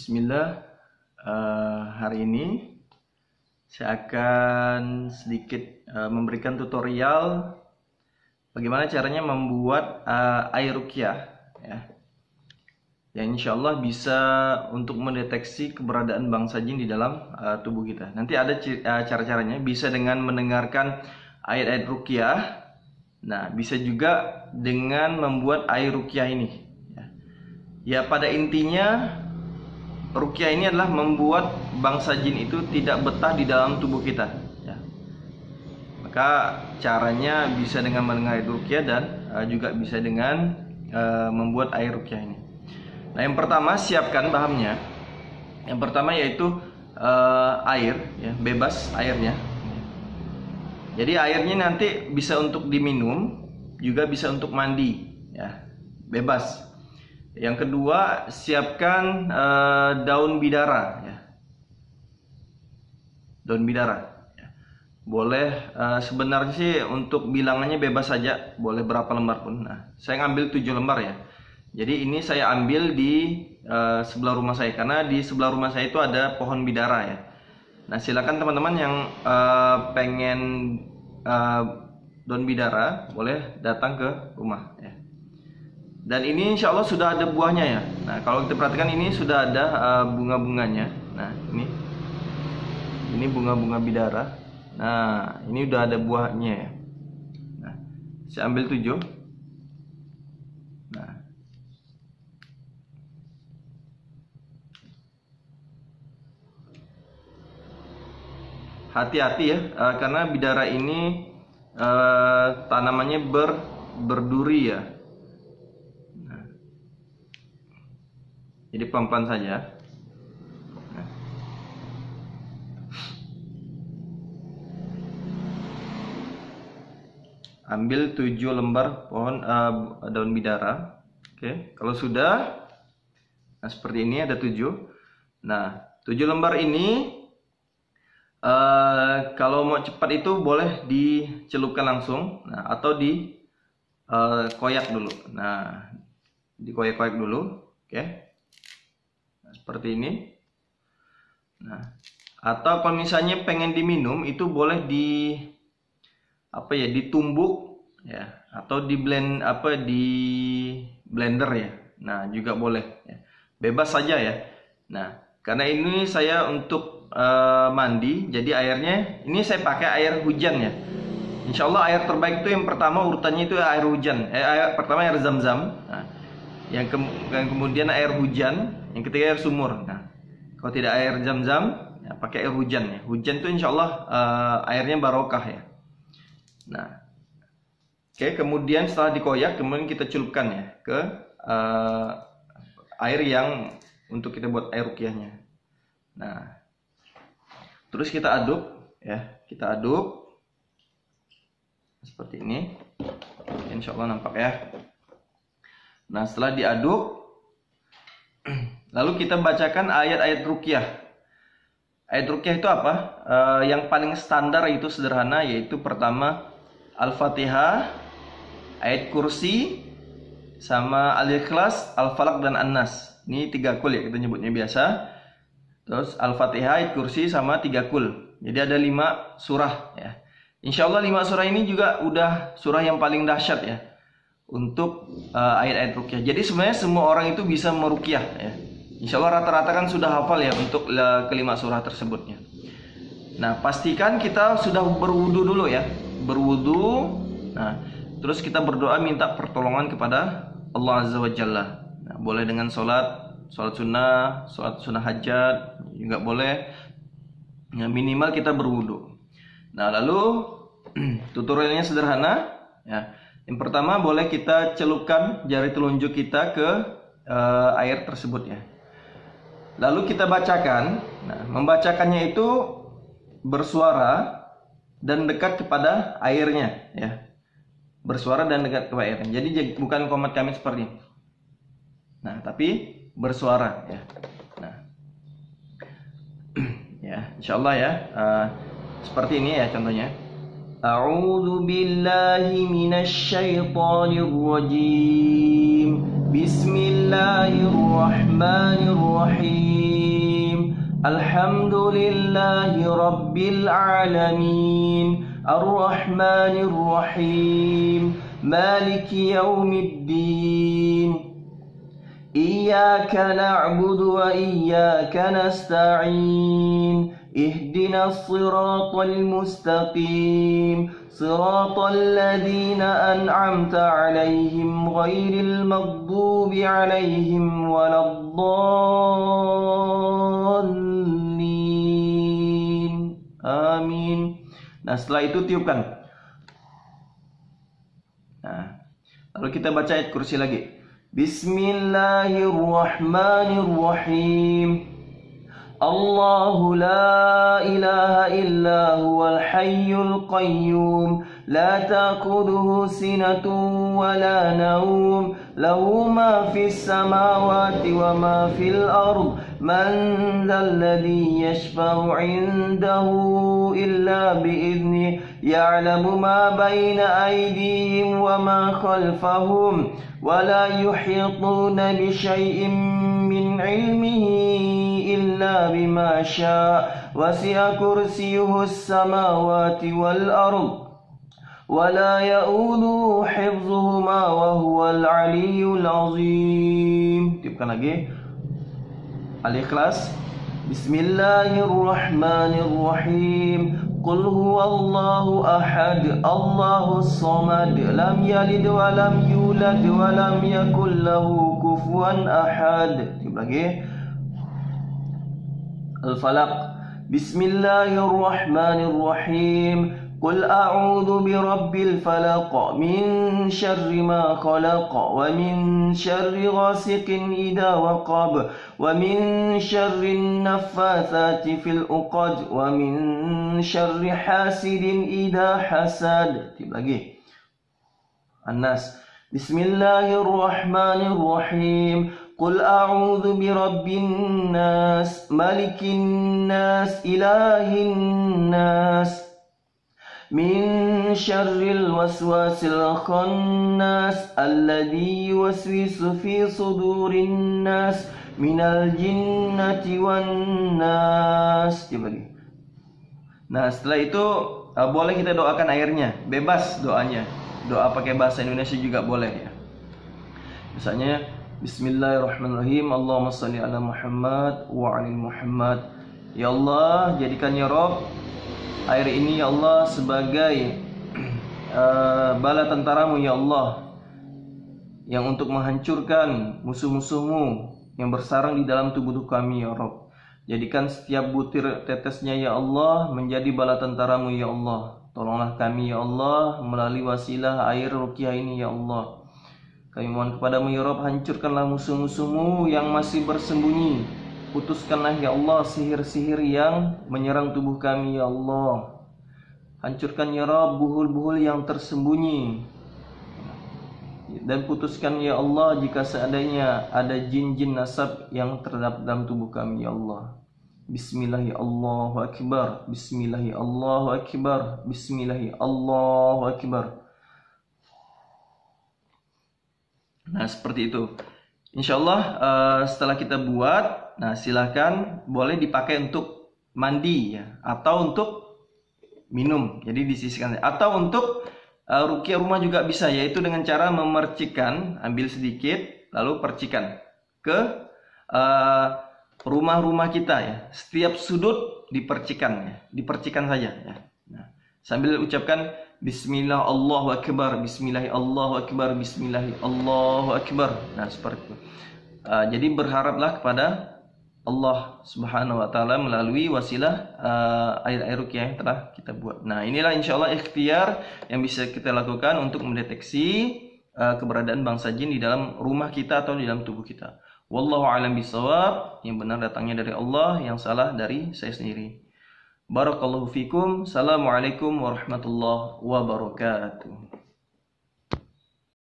Bismillah. Hari ini saya akan sedikit memberikan tutorial bagaimana caranya membuat air ruqyah ya. Yang insya Allah bisa untuk mendeteksi keberadaan bangsa jin di dalam tubuh kita. Nanti ada cara-caranya, bisa dengan mendengarkan ayat-ayat ruqyah. Nah, bisa juga dengan membuat air ruqyah ini. Ya, pada intinya ruqyah ini adalah membuat bangsa jin itu tidak betah di dalam tubuh kita ya. Maka caranya bisa dengan mendengar ayat ruqyah dan juga bisa dengan membuat air ruqyah ini. Nah, yang pertama siapkan bahannya. Yang pertama yaitu air ya, bebas airnya. Jadi airnya nanti bisa untuk diminum, juga bisa untuk mandi ya, bebas. Yang kedua, siapkan daun bidara ya. Daun bidara ya. Boleh sebenarnya sih untuk bilangannya bebas saja, boleh berapa lembar pun. Nah, saya ngambil 7 lembar ya. Jadi ini saya ambil di sebelah rumah saya, karena di sebelah rumah saya itu ada pohon bidara ya. Nah, silakan teman-teman yang pengen daun bidara boleh datang ke rumah ya. Dan ini insya Allah sudah ada buahnya ya. Nah, kalau kita perhatikan ini sudah ada bunga-bunganya. Nah, ini bunga-bunga bidara. Nah, ini udah ada buahnya ya. Nah, saya ambil 7. Nah, hati-hati ya, karena bidara ini tanamannya berduri ya. Jadi pelan-pelan saja. Nah. Ambil 7 lembar pohon daun bidara. Oke, kalau sudah, nah seperti ini ada 7. Nah, 7 lembar ini kalau mau cepat itu boleh dicelupkan langsung, nah, atau di koyak dulu. Nah, dikoyak-koyak dulu, oke. Seperti ini. Nah, atau kalau misalnya pengen diminum itu boleh ditumbuk ya, atau di blender ya. Nah, juga boleh ya. Bebas saja ya. Nah, karena ini saya untuk mandi, jadi airnya ini saya pakai air hujan ya. Insya Allah air terbaik itu yang pertama urutannya itu air hujan. Pertama air zam-zam. Nah, yang kemudian air hujan, yang ketiga air sumur. Nah, kalau tidak air zam-zam, ya pakai air hujan ya. Hujan itu insya Allah airnya barokah ya. Nah, oke, kemudian setelah dikoyak, kemudian kita celupkan ya ke air yang untuk kita buat air ruqyahnya. Nah, terus kita aduk ya, kita aduk seperti ini. Insya Allah nampak ya. Nah, setelah diaduk, lalu kita bacakan ayat-ayat ruqyah. Ayat ruqyah itu apa? Yang paling standar itu sederhana, yaitu pertama Al-Fatihah, ayat kursi, sama Al-Ikhlas, Al-Falaq, dan An-Nas. Ini 3 kul ya kita nyebutnya biasa. Terus Al-Fatihah, ayat kursi, sama 3 kul. Jadi ada 5 surah ya. Insya Allah 5 surah ini juga udah surah yang paling dahsyat ya untuk ayat-ayat ruqyah. Jadi sebenarnya semua orang itu bisa meruqyah ya. Insya Allah rata-rata kan sudah hafal ya untuk kelima surah tersebutnya. Nah, pastikan kita sudah berwudu dulu ya. Berwudu. Nah, terus kita berdoa minta pertolongan kepada Allah Azza wa Jalla. Nah, boleh dengan sholat sunnah, sholat sunnah hajat juga boleh. Nah, minimal kita berwudu. Nah, lalu tutorialnya sederhana ya. Yang pertama boleh kita celupkan jari telunjuk kita ke air tersebut ya. Lalu kita bacakan. Nah, membacakannya itu bersuara dan dekat kepada airnya ya. Bersuara dan dekat kepada airnya. Jadi bukan qomat kami seperti ini. Nah, tapi bersuara ya. Nah, ya, insyaallah ya. Seperti ini ya contohnya. A'udzu billahi minasy syaithanir rajim. Bismillahirrahmanirrahim. Alhamdulillahi Rabbil Alamin, Ar-Rahmanir Rahim, Maliki Yaumiddin. Iyyaka na'budu wa iyyaka nasta'in. Ihdinas siratal mustaqim, siratal ladzina an'amta 'alaihim ghairil maghdubi 'alaihim waladdallin. Amin. Nah, setelah itu tiupkan. Nah, lalu kita baca ayat kursi lagi. Bismillahirrahmanirrahim. Allahu la ilaha illa huwal hayyul qayyum, la ta'khudhuhu sinatun wa la nawm, lahu ma fis samawati wa ma fil ard, man dhal ladzi yashfa'u 'indahu illa bi'idhnihi, ya'lamu ma bayna aydihim wa ma khalfahum, wa la yuhituna bi syai'in min 'ilmihi illa bima syaa, wasi'a kursiyyuhu as-samawati wal ard, wa la ya'uduhu hifdhuhuma wa huwal 'aliyyul 'azim. Tiupkan lagi. Al-Ikhlas. Bismillahirrahmanirrahim. Qul huwallahu ahad, Allahus samad, lam yalid wa lam yulad wa lam yakul lahu kufuwan ahad. Tiup lagi. Al-Falaq. Bismillahirrahmanirrahim. Qul a'udzu birabbil falaq, min syarri ma khalaq, wa min syarri ghasiqin idza waqab, wa min syarri naffatsati fil 'uqad, wa min syarri hasidin idza hasad. Tiup lagi. An-Nas. Bismillahirrahmanirrahim. Qul a'udzu birabbin nas, malikin nas, ilahin nas, min syarril waswasil khannas, alladzi yuwaswisu fi sudurin nas, minal jinnati wan nas. Coba lagi. Nah, setelah itu boleh kita doakan airnya, bebas doanya. Doa pakai bahasa Indonesia juga boleh ya. Misalnya Bismillahirrahmanirrahim. Allahumma shalli ala Muhammad wa ali Muhammad. Ya Allah, jadikan ya Rabb air ini ya Allah sebagai bala tentaramu ya Allah, yang untuk menghancurkan musuh-musuhmu yang bersarang di dalam tubuh kami ya Rabb. Jadikan setiap butir tetesnya ya Allah menjadi bala tentaramu ya Allah. Tolonglah kami ya Allah melalui wasilah air ruqyah ini ya Allah. Kami mohon kepadamu ya Rabb, hancurkanlah musuh-musuhmu yang masih bersembunyi. Putuskanlah ya Allah sihir-sihir yang menyerang tubuh kami ya Allah. Hancurkan ya Rabb buhul-buhul yang tersembunyi. Dan putuskan ya Allah jika seandainya ada jin-jin nasab yang terdapat dalam tubuh kami ya Allah. Bismillahi Allahu Akbar. Bismillahi Allahu Akbar. Bismillahi Allahu Akbar. Nah, seperti itu. InsyaAllah setelah kita buat, nah silahkan boleh dipakai untuk mandi ya, atau untuk minum, jadi disisihkan, atau untuk ruqyah rumah juga bisa, yaitu dengan cara memercikan, ambil sedikit lalu percikan ke rumah-rumah kita ya, setiap sudut dipercikan ya, dipercikan saja ya. Nah, sambil ucapkan Bismillah Allahu Akbar, Bismillah Allahu Akbar, Bismillah Allahu Akbar. Nah, seperti itu. Jadi berharaplah kepada Allah Subhanahu wa taala melalui wasilah air ruqyah yang telah kita buat. Nah, inilah insyaallah ikhtiar yang bisa kita lakukan untuk mendeteksi keberadaan bangsa jin di dalam rumah kita atau di dalam tubuh kita. Wallahu a'lam bishawab. Yang benar datangnya dari Allah, yang salah dari saya sendiri. Barakallahu fikum. Assalamualaikum warahmatullahi wabarakatuh.